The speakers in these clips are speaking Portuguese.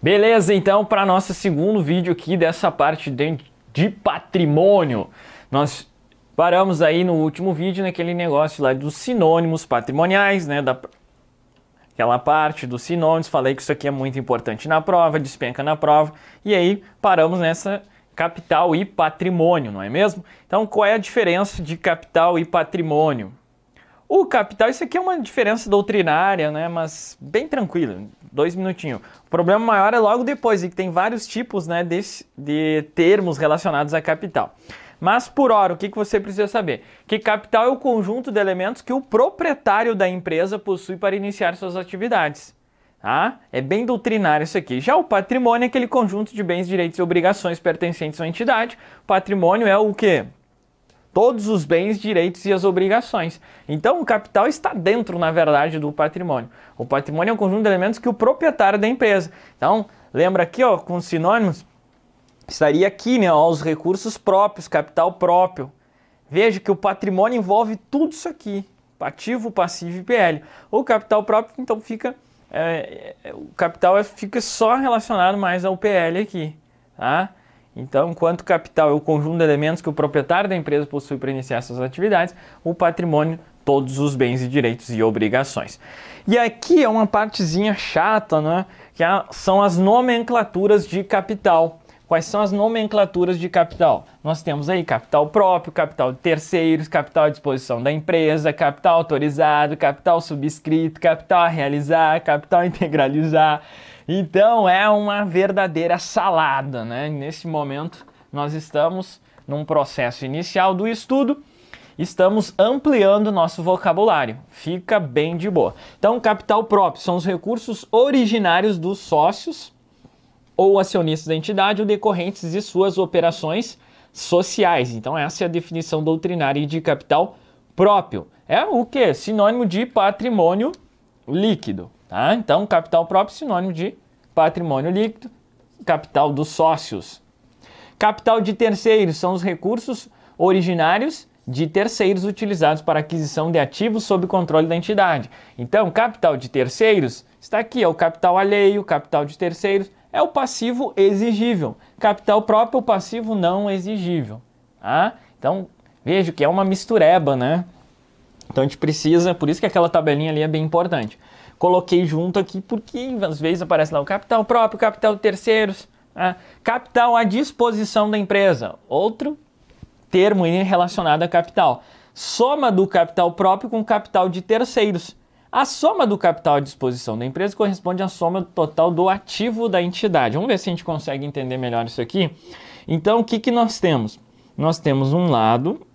Beleza, então, para nosso segundo vídeo aqui dessa parte de patrimônio, nós paramos aí no último vídeo naquele negócio lá dos sinônimos patrimoniais, né, aquela parte dos sinônimos. Falei que isso aqui é muito importante na prova, despenca na prova, e aí paramos nessa capital e patrimônio, não é mesmo? Então, qual é a diferença de capital e patrimônio? O capital, isso aqui é uma diferença doutrinária, né, mas bem tranquilo, 2 minutinhos. O problema maior é logo depois, e que tem vários tipos, né, de termos relacionados a capital. Mas por hora, o que você precisa saber? Que capital é o conjunto de elementos que o proprietário da empresa possui para iniciar suas atividades. Tá? É bem doutrinário isso aqui. Já o patrimônio é aquele conjunto de bens, direitos e obrigações pertencentes à entidade. Patrimônio é o quê? Todos os bens, direitos e as obrigações. Então, o capital está dentro, na verdade, do patrimônio. O patrimônio é um conjunto de elementos que o proprietário da empresa. Então, lembra aqui, ó, com os sinônimos, estaria aqui, né, ó, os recursos próprios, capital próprio. Veja que o patrimônio envolve tudo isso aqui, ativo, passivo e PL. O capital próprio, então, fica fica só relacionado mais ao PL aqui, tá? Então, enquanto capital é o conjunto de elementos que o proprietário da empresa possui para iniciar suas atividades, o patrimônio, todos os bens e direitos e obrigações. E aqui é uma partezinha chata, né? Que são as nomenclaturas de capital. Quais são as nomenclaturas de capital? Nós temos aí capital próprio, capital de terceiros, capital à disposição da empresa, capital autorizado, capital subscrito, capital a realizar, capital a integralizar. Então é uma verdadeira salada, né? Nesse momento nós estamos num processo inicial do estudo, estamos ampliando nosso vocabulário, fica bem de boa. Então, capital próprio são os recursos originários dos sócios ou acionistas da entidade ou decorrentes de suas operações sociais. Então essa é a definição doutrinária de capital próprio. É o que? Sinônimo de patrimônio líquido. Tá? Então, capital próprio, sinônimo de patrimônio líquido, capital dos sócios. Capital de terceiros são os recursos originários de terceiros utilizados para aquisição de ativos sob controle da entidade. Então, capital de terceiros está aqui, é o capital alheio, capital de terceiros, é o passivo exigível. Capital próprio, o passivo não exigível. Tá? Então, veja que é uma mistureba, né? Então, a gente precisa, por isso que aquela tabelinha ali é bem importante. Coloquei junto aqui porque às vezes aparece lá o capital próprio, capital de terceiros, capital à disposição da empresa, outro termo relacionado a capital. Soma do capital próprio com capital de terceiros. A soma do capital à disposição da empresa corresponde à soma total do ativo da entidade. Vamos ver se a gente consegue entender melhor isso aqui. Então, o que nós temos? Nós temos um lado,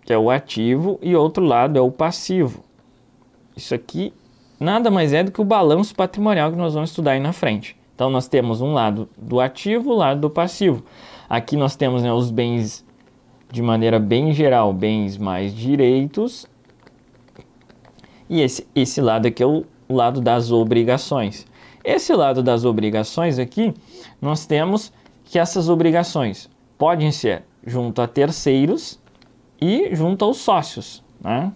que é o ativo, e outro lado é o passivo. Isso aqui nada mais é do que o balanço patrimonial que nós vamos estudar aí na frente. Então, nós temos um lado do ativo, o lado do passivo. Aqui nós temos, né, os bens, de maneira bem geral, bens mais direitos. E esse lado aqui é o lado das obrigações. Esse lado das obrigações aqui, nós temos que essas obrigações podem ser junto a terceiros e junto aos sócios, né?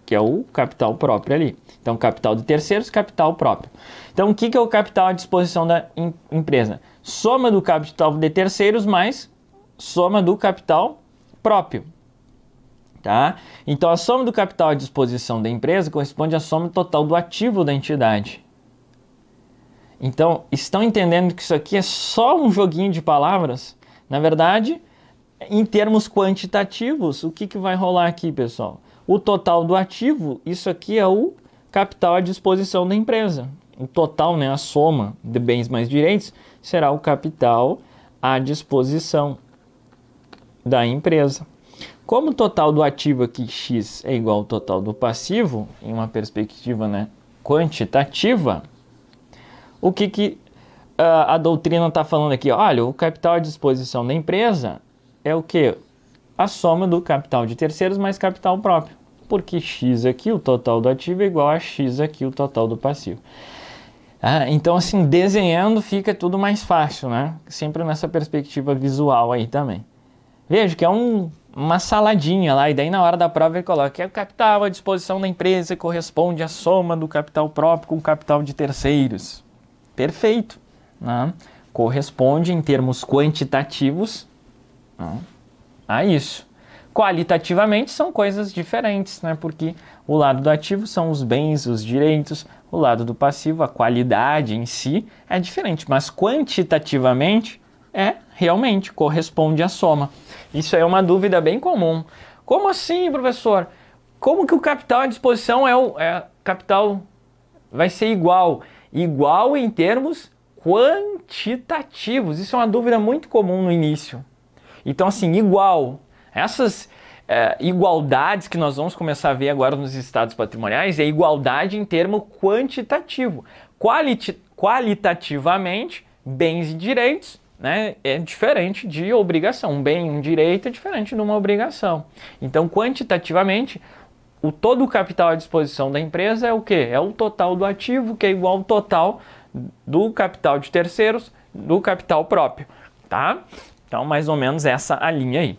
Que é o capital próprio ali. Então, capital de terceiros, capital próprio. Então, o que é o capital à disposição da empresa? Soma do capital de terceiros mais soma do capital próprio. Tá? Então, a soma do capital à disposição da empresa corresponde à soma total do ativo da entidade. Então, estão entendendo que isso aqui é só um joguinho de palavras? Na verdade, em termos quantitativos, o que vai rolar aqui, pessoal? O total do ativo, isso aqui é o capital à disposição da empresa. O total, né, a soma de bens mais direitos, será o capital à disposição da empresa. Como o total do ativo aqui, X, é igual ao total do passivo, em uma perspectiva, né, quantitativa, o que a doutrina está falando aqui? Olha, o capital à disposição da empresa é o quê? A soma do capital de terceiros mais capital próprio. Porque X aqui, o total do ativo, é igual a X aqui, o total do passivo. Então, assim, desenhando fica tudo mais fácil, né? Sempre nessa perspectiva visual aí também. Veja que é uma saladinha lá, e daí na hora da prova ele coloca que o capital à disposição da empresa corresponde à soma do capital próprio com o capital de terceiros. Perfeito, né, corresponde em termos quantitativos, né, a isso. Qualitativamente são coisas diferentes, né, porque o lado do ativo são os bens, os direitos, o lado do passivo, a qualidade em si é diferente, mas quantitativamente realmente corresponde à soma. Isso é uma dúvida bem comum. Como assim, professor? Como que o capital à disposição capital vai ser igual? Igual em termos quantitativos. Isso é uma dúvida muito comum no início. Então, assim, igual. Essas igualdades que nós vamos começar a ver agora nos estados patrimoniais é igualdade em termo quantitativo. Qualitativamente, bens e direitos, né, é diferente de obrigação. Um bem, um direito é diferente de uma obrigação. Então, quantitativamente, todo o capital à disposição da empresa é o quê? É o total do ativo, que é igual ao total do capital de terceiros, do capital próprio, tá? Então, mais ou menos essa a linha aí.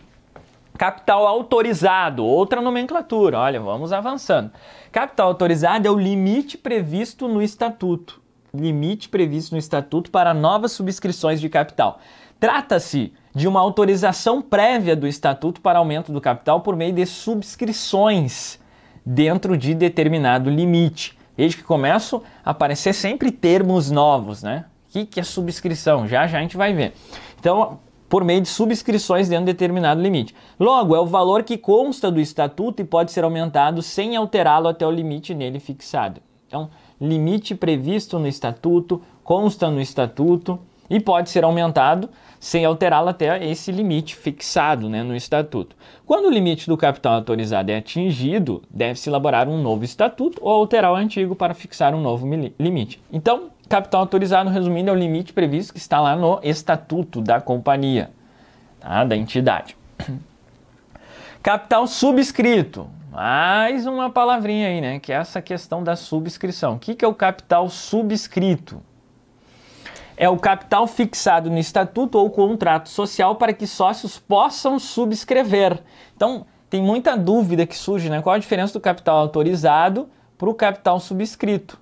Capital autorizado, outra nomenclatura. Olha, vamos avançando. Capital autorizado é o limite previsto no estatuto. Limite previsto no estatuto para novas subscrições de capital. Trata-se de uma autorização prévia do estatuto para aumento do capital por meio de subscrições dentro de determinado limite. Veja que começam a aparecer sempre termos novos, né? O que é subscrição? Já a gente vai ver. Então, por meio de subscrições dentro de determinado limite. Logo, é o valor que consta do estatuto e pode ser aumentado sem alterá-lo até o limite nele fixado. Então, limite previsto no estatuto, consta no estatuto e pode ser aumentado sem alterá-lo até esse limite fixado, né, no estatuto. Quando o limite do capital autorizado é atingido, deve-se elaborar um novo estatuto ou alterar o antigo para fixar um novo limite. Então, capital autorizado, resumindo, é o limite previsto que está lá no estatuto da companhia, tá, da entidade. Capital subscrito. Mais uma palavrinha aí, né? Que é essa questão da subscrição. O que é o capital subscrito? É o capital fixado no estatuto ou contrato social para que sócios possam subscrever. Então, tem muita dúvida que surge, né? Qual a diferença do capital autorizado para o capital subscrito?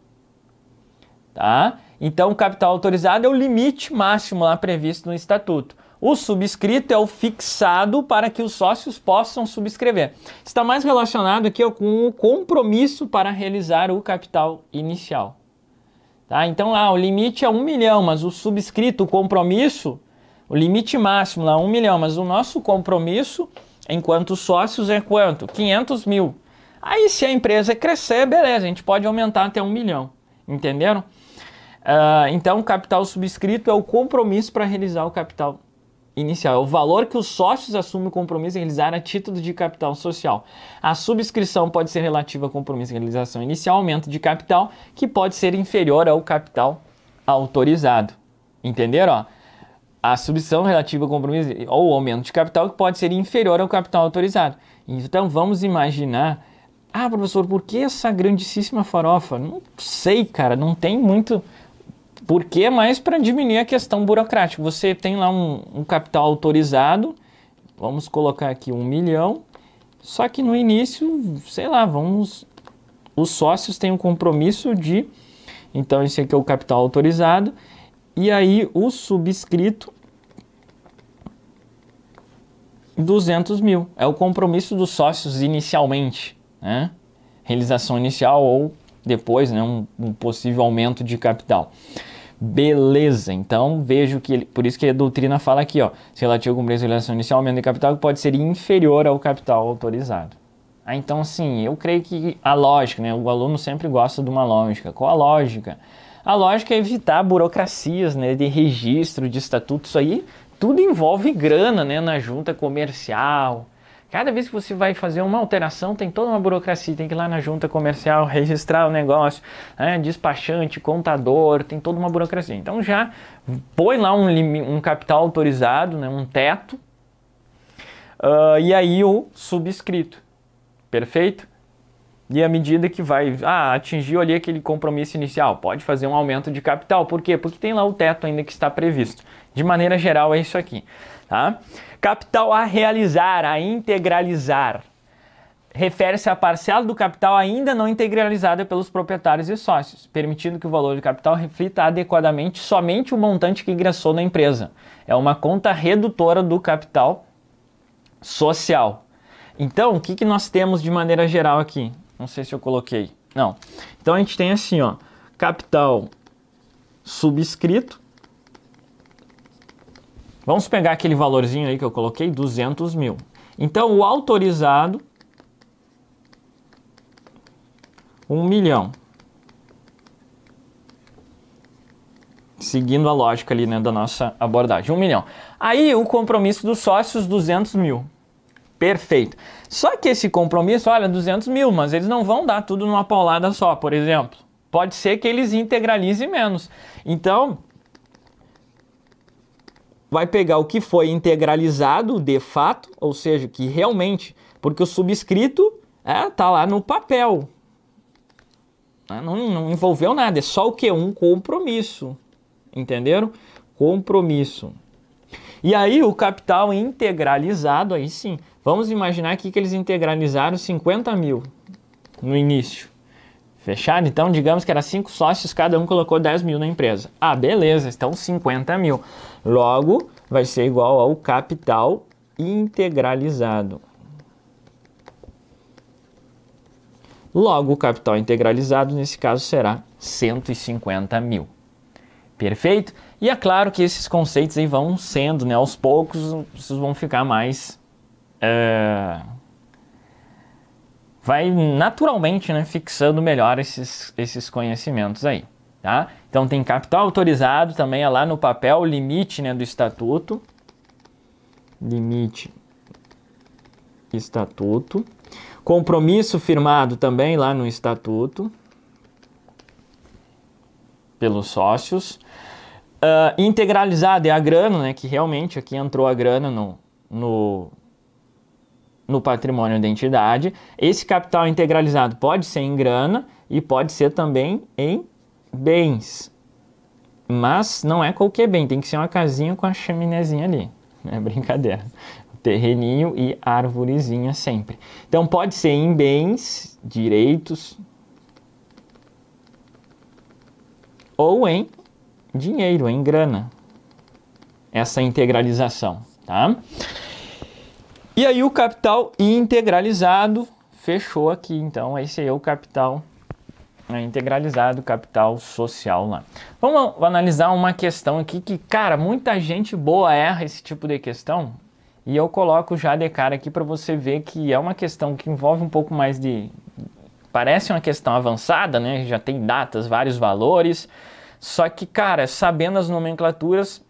Tá? Então, o capital autorizado é o limite máximo lá previsto no estatuto. O subscrito é o fixado para que os sócios possam subscrever. Está mais relacionado aqui com o compromisso para realizar o capital inicial. Tá? Então, o limite é 1 milhão, mas o subscrito, o compromisso, o limite máximo lá é 1 milhão, mas o nosso compromisso, enquanto sócios, é quanto? 500 mil. Aí, se a empresa crescer, beleza, a gente pode aumentar até 1 milhão. Entenderam? Então, o capital subscrito é o compromisso para realizar o capital inicial. É o valor que os sócios assumem o compromisso em realizar a título de capital social. A subscrição pode ser relativa ao compromisso em realização inicial, aumento de capital, que pode ser inferior ao capital autorizado. Entenderam? A subscrição relativa ao compromisso ou aumento de capital que pode ser inferior ao capital autorizado. Então, vamos imaginar... professor, por que essa grandíssima farofa? Não sei, cara, não tem muito... Por que? Mais para diminuir a questão burocrática. Você tem lá um capital autorizado, vamos colocar aqui 1 milhão, só que no início, sei lá, os sócios têm um compromisso de... Então, esse aqui é o capital autorizado, e aí o subscrito, 200 mil. É o compromisso dos sócios inicialmente, né? Realização inicial ou depois, né, um possível aumento de capital. Beleza, então vejo que, por isso que a doutrina fala aqui, ó, se relativo com preço de realização inicial, aumento de capital que pode ser inferior ao capital autorizado. Então, assim, eu creio que a lógica, né, o aluno sempre gosta de uma lógica. Qual a lógica? A lógica é evitar burocracias, né, de registro, de estatuto, isso aí tudo envolve grana, né, na junta comercial. Cada vez que você vai fazer uma alteração, tem toda uma burocracia, tem que ir lá na junta comercial, registrar o negócio, né? Despachante, contador, tem toda uma burocracia. Então já põe lá um capital autorizado, né? Um teto, e aí o subscrito, perfeito? E à medida que vai, atingiu ali aquele compromisso inicial, pode fazer um aumento de capital. Por quê? Porque tem lá o teto ainda que está previsto. De maneira geral é isso aqui, tá? Capital a realizar, a integralizar. refere-se à parcela do capital ainda não integralizada pelos proprietários e sócios, permitindo que o valor de capital reflita adequadamente somente o montante que ingressou na empresa. É uma conta redutora do capital social. Então, o que nós temos de maneira geral aqui? Não sei se eu coloquei. Não. Então, a gente tem assim, ó, capital subscrito. Vamos pegar aquele valorzinho aí que eu coloquei, 200 mil. Então, o autorizado, 1 milhão. Seguindo a lógica ali, né, da nossa abordagem, 1 milhão. Aí, o compromisso dos sócios, 200 mil. Perfeito. Só que esse compromisso, olha, 200 mil, mas eles não vão dar tudo numa paulada só, por exemplo. Pode ser que eles integralizem menos. Então, vai pegar o que foi integralizado de fato, ou seja, que realmente, porque o subscrito tá lá no papel. Não envolveu nada, é só o que? Um compromisso. Entenderam? Compromisso. E aí o capital integralizado, aí sim. Vamos imaginar aqui que eles integralizaram 50 mil no início. Fechado? Então, digamos que era 5 sócios, cada um colocou 10 mil na empresa. Ah, beleza, então 50 mil. Logo, vai ser igual ao capital integralizado. Logo, o capital integralizado, nesse caso, será 150 mil. Perfeito? E é claro que esses conceitos aí vão sendo, né, aos poucos, vocês vão ficar mais... vai naturalmente, né, fixando melhor esses conhecimentos aí, tá? Então tem capital autorizado, também é lá no papel, limite, né, do estatuto. Limite estatuto. Compromisso firmado também lá no estatuto pelos sócios. Integralizado é a grana, né, que realmente aqui entrou a grana no patrimônio da entidade. Esse capital integralizado pode ser em grana e pode ser também em bens. Mas não é qualquer bem, tem que ser uma casinha com a chaminézinha ali. É brincadeira. Terreninho e arvorezinha sempre. Então pode ser em bens, direitos, ou em dinheiro, em grana. Essa integralização, tá? E aí o capital integralizado fechou aqui. Então esse aí é o capital integralizado, capital social lá. Vamos analisar uma questão aqui que, cara, muita gente boa erra esse tipo de questão. E eu coloco já de cara aqui para você ver que é uma questão que envolve um pouco mais de... Parece uma questão avançada, né? Já tem datas, vários valores. Só que, cara, sabendo as nomenclaturas,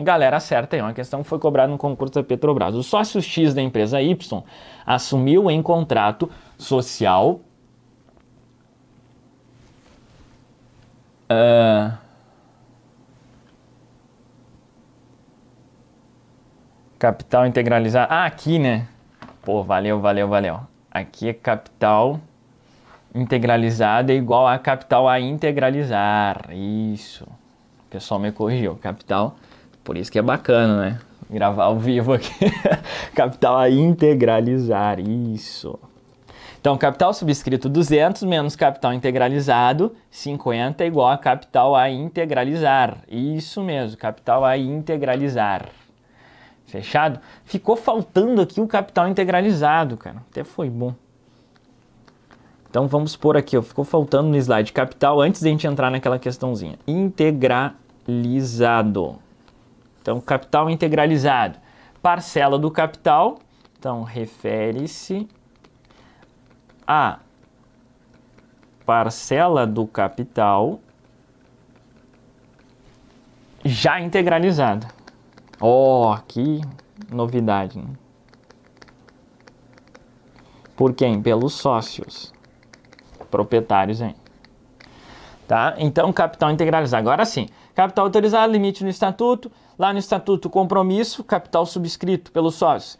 galera acerta aí. É uma questão que foi cobrada no concurso da Petrobras. O sócio X da empresa Y assumiu em contrato social capital integralizado. Ah, aqui, né? Pô, valeu. Aqui é capital integralizado é igual a capital a integralizar. Isso. O pessoal me corrigiu. Capital, por isso que é bacana, né? Gravar ao vivo aqui. Capital a integralizar. Isso. Então, capital subscrito 200 menos capital integralizado 50 é igual a capital a integralizar. Isso mesmo, capital a integralizar. Fechado? Ficou faltando aqui o capital integralizado, cara. Até foi bom. Então vamos por aqui, ó. Ficou faltando no slide capital antes de a gente entrar naquela questãozinha. Integralizado. Então, capital integralizado. Parcela do capital. Então, refere-se a parcela do capital já integralizada. Oh, que novidade, né? Por quem? Pelos sócios proprietários, hein? Tá? Então, capital integralizado. Agora sim, capital autorizado, limite no estatuto. Lá no estatuto, compromisso, capital subscrito pelos sócios.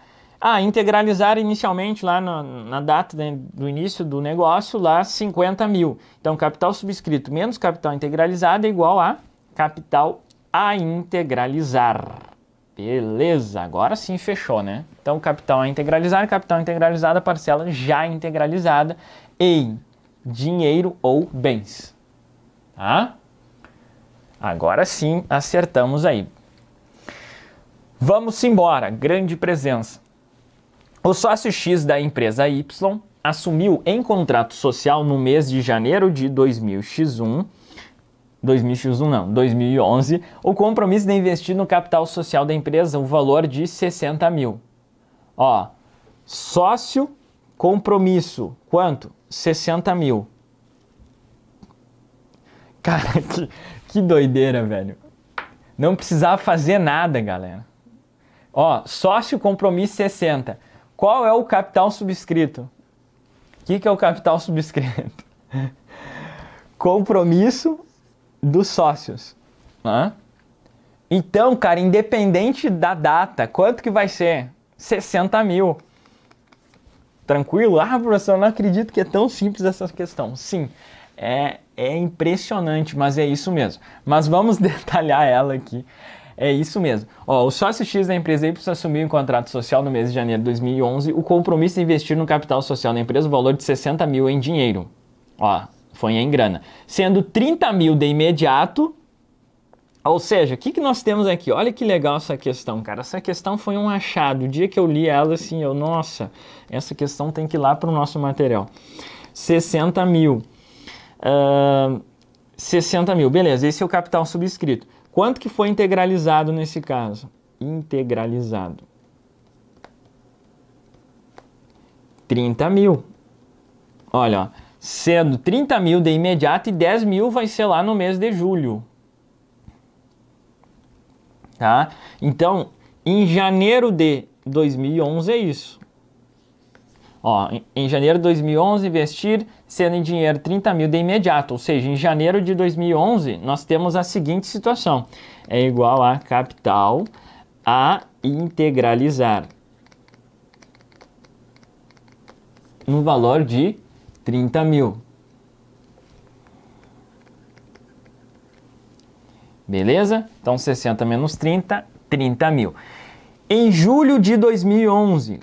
Integralizar inicialmente lá na data, né, do início do negócio, lá 50 mil. Então, capital subscrito menos capital integralizado é igual a capital a integralizar. Beleza, agora sim fechou, né? Então, capital integralizada, parcela já integralizada em dinheiro ou bens, tá? Agora sim acertamos aí. Vamos embora, grande presença. O sócio X da empresa Y assumiu em contrato social no mês de janeiro de 2011, o compromisso de investir no capital social da empresa o valor de 60 mil. Ó, sócio, compromisso, quanto? 60 mil. Cara, que doideira, velho. Não precisava fazer nada, galera. Ó, sócio, compromisso, 60. Qual é o capital subscrito? O que é o capital subscrito? Compromisso dos sócios. Então, cara, independente da data, quanto que vai ser? 60 mil. Tranquilo? Ah, professor, eu não acredito que é tão simples essa questão. Sim, é impressionante, mas é isso mesmo. Mas vamos detalhar ela aqui. É isso mesmo. Ó, o sócio X da empresa Y assumiu em contrato social no mês de janeiro de 2011 o compromisso de investir no capital social da empresa o valor de 60 mil em dinheiro. Ó, foi em grana. Sendo 30 mil de imediato. Ou seja, o que nós temos aqui? Olha que legal essa questão, cara. Essa questão foi um achado. O dia que eu li ela, assim, nossa, essa questão tem que ir lá para o nosso material. 60 mil. 60 mil, beleza. Esse é o capital subscrito. Quanto que foi integralizado nesse caso? Integralizado. 30 mil. Olha, ó, sendo 30 mil de imediato e 10 mil vai ser lá no mês de julho. Tá? Então, em janeiro de 2011 é isso. Ó, em janeiro de 2011, investir sendo em dinheiro 30 mil de imediato. Ou seja, em janeiro de 2011, nós temos a seguinte situação. É igual a capital a integralizar no valor de 30 mil. Beleza? Então, 60 menos 30, 30 mil. Em julho de 2011...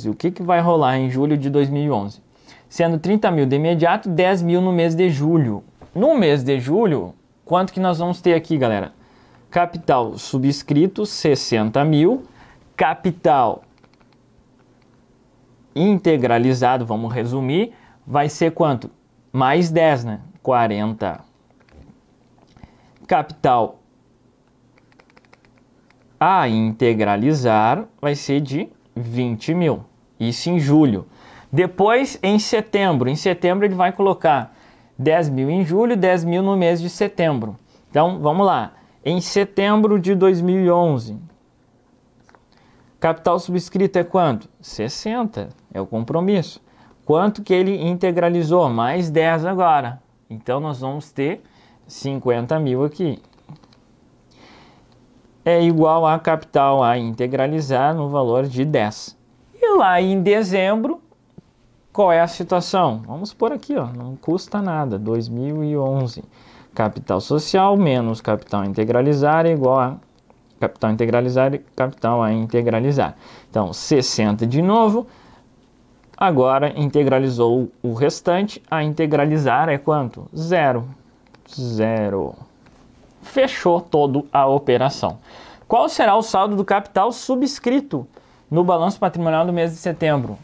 o que vai rolar em julho de 2011? Sendo 30 mil de imediato, 10 mil no mês de julho. No mês de julho, quanto que nós vamos ter aqui, galera? Capital subscrito, 60 mil. Capital integralizado, vamos resumir, vai ser quanto? Mais 10, né? 40. Capital a integralizar vai ser de 20 mil. Isso em julho. Depois, em setembro. Em setembro ele vai colocar 10 mil em julho, 10 mil no mês de setembro. Então, vamos lá. Em setembro de 2011, capital subscrito é quanto? 60. É o compromisso. Quanto que ele integralizou? Mais 10 agora. Então, nós vamos ter 50 mil aqui. É igual a capital a integralizar no valor de 10. E lá em dezembro, qual é a situação? Vamos por aqui, ó, não custa nada, 2011. Capital social menos capital integralizar é igual a capital integralizar e capital a integralizar. Então, 60 de novo. Agora, integralizou o restante, a integralizar é quanto? 0. 0. Fechou toda a operação. Qual será o saldo do capital subscrito no balanço patrimonial do mês de setembro?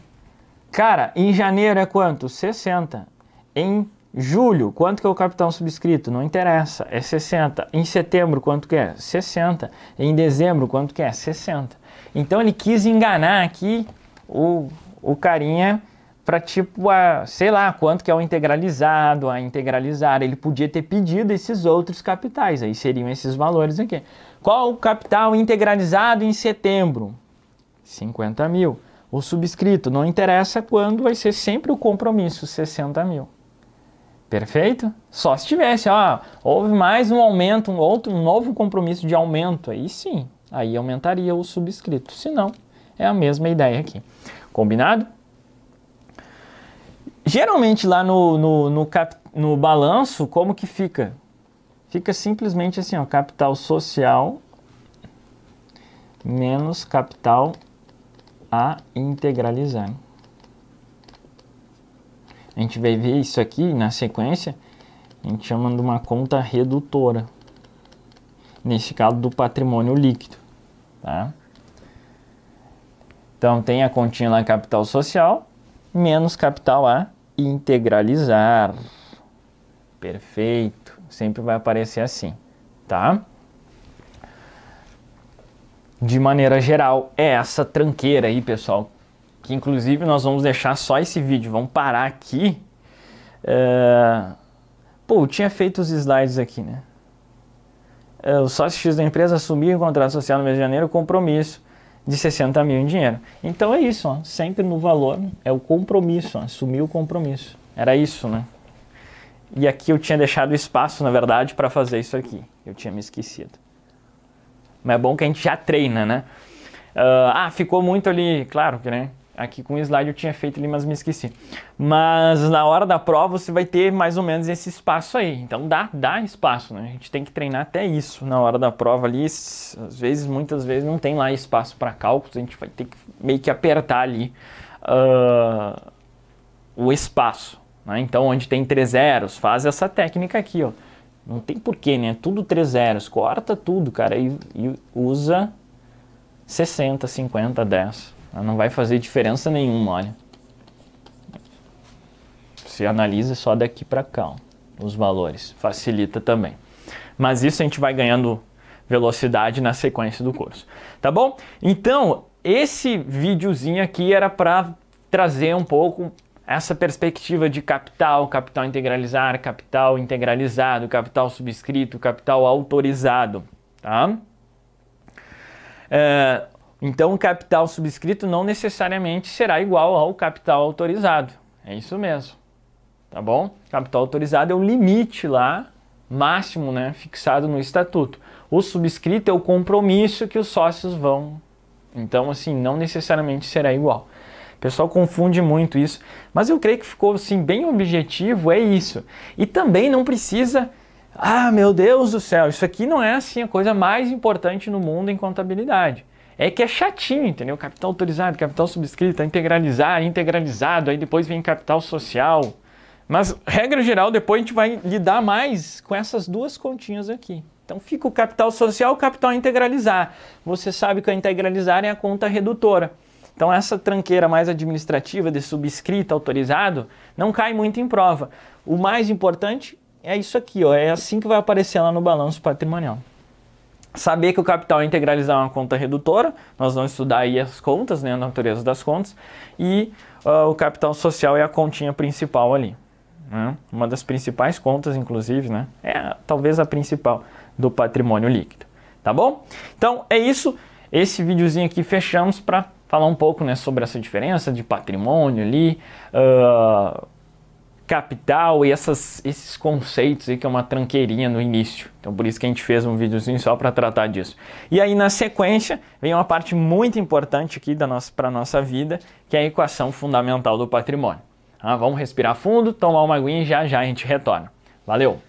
Cara, em janeiro é quanto? 60. Em julho, quanto que é o capital subscrito? Não interessa, é 60. Em setembro, quanto que é? 60. Em dezembro, quanto que é? 60. Então ele quis enganar aqui o carinha para tipo, sei lá, quanto que é o integralizado, a integralizar. Ele podia ter pedido esses outros capitais, aí seriam esses valores aqui. Qual o capital integralizado em setembro? 50 mil. O subscrito, não interessa quando, vai ser sempre o compromisso, 60 mil. Perfeito? Só se tivesse, houve mais um aumento, um novo compromisso de aumento, aí sim, aí aumentaria o subscrito. Se não, é a mesma ideia aqui. Combinado? Geralmente lá no balanço, como que fica? fica simplesmente assim, ó, capital social menos capital a integralizar. A gente vai ver isso aqui na sequência, a gente chama de uma conta redutora, nesse caso do patrimônio líquido, tá? Então tem a continha lá, capital social, menos capital a integralizar. Perfeito, sempre vai aparecer assim, tá? De maneira geral, é essa tranqueira aí, pessoal, que inclusive nós vamos deixar só esse vídeo, vamos parar aqui. Pô, eu tinha feito os slides aqui, né? O sócio X da empresa assumiu em contrato social no mês de janeiro o compromisso de 60 mil em dinheiro. Então é isso, ó, sempre no valor, é o compromisso, ó, assumir o compromisso. Era isso, né? E aqui eu tinha deixado espaço, na verdade, para fazer isso aqui. Eu tinha me esquecido. Mas é bom que a gente já treina, né? Ficou muito ali, claro que, né? Aqui com o slide eu tinha feito ali, mas me esqueci. Mas na hora da prova você vai ter mais ou menos esse espaço aí. Então dá espaço, né? A gente tem que treinar até isso na hora da prova ali. Às vezes, muitas vezes não tem lá espaço para cálculos. A gente vai ter que meio que apertar ali o espaço, né? Então onde tem 3 zeros, faz essa técnica aqui, ó. Não tem porquê, né? Tudo 3 zeros. Corta tudo, cara. E usa 60, 50, 10. Não vai fazer diferença nenhuma, olha. Você analisa só daqui para cá, ó, os valores. Facilita também. Mas isso a gente vai ganhando velocidade na sequência do curso. Tá bom? Então, esse videozinho aqui era para trazer um pouco essa perspectiva de capital, capital integralizar, capital integralizado, capital subscrito, capital autorizado, tá? Então, o capital subscrito não necessariamente será igual ao capital autorizado. É isso mesmo, tá bom? Capital autorizado é o limite lá, máximo, né, fixado no estatuto. O subscrito é o compromisso que os sócios vão. Então, assim, não necessariamente será igual. O pessoal confunde muito isso, mas eu creio que ficou assim bem objetivo, é isso. E também não precisa, meu Deus do céu, isso aqui não é assim a coisa mais importante no mundo em contabilidade. É que é chatinho, entendeu? Capital autorizado, capital subscrito, integralizar, integralizado, aí depois vem capital social. Mas, regra geral, depois a gente vai lidar mais com essas duas continhas aqui. Então fica o capital social, o capital integralizar. Você sabe que o integralizar é a conta redutora. Então essa tranqueira mais administrativa de subscrito autorizado não cai muito em prova. O mais importante é isso aqui, ó, é assim que vai aparecer lá no balanço patrimonial. Saber que o capital integralizar é uma conta redutora, nós vamos estudar aí as contas, né, a natureza das contas, e o capital social é a continha principal ali, né? Uma das principais contas, inclusive, né? Talvez a principal do patrimônio líquido, tá bom? Então é isso, esse videozinho aqui fechamos para falar um pouco, né, sobre essa diferença de patrimônio ali, capital e esses conceitos aí que é uma tranqueirinha no início. Então por isso que a gente fez um videozinho só para tratar disso. E aí na sequência vem uma parte muito importante aqui para a nossa vida, que é a equação fundamental do patrimônio. Vamos respirar fundo, tomar uma aguinha e já a gente retorna. Valeu!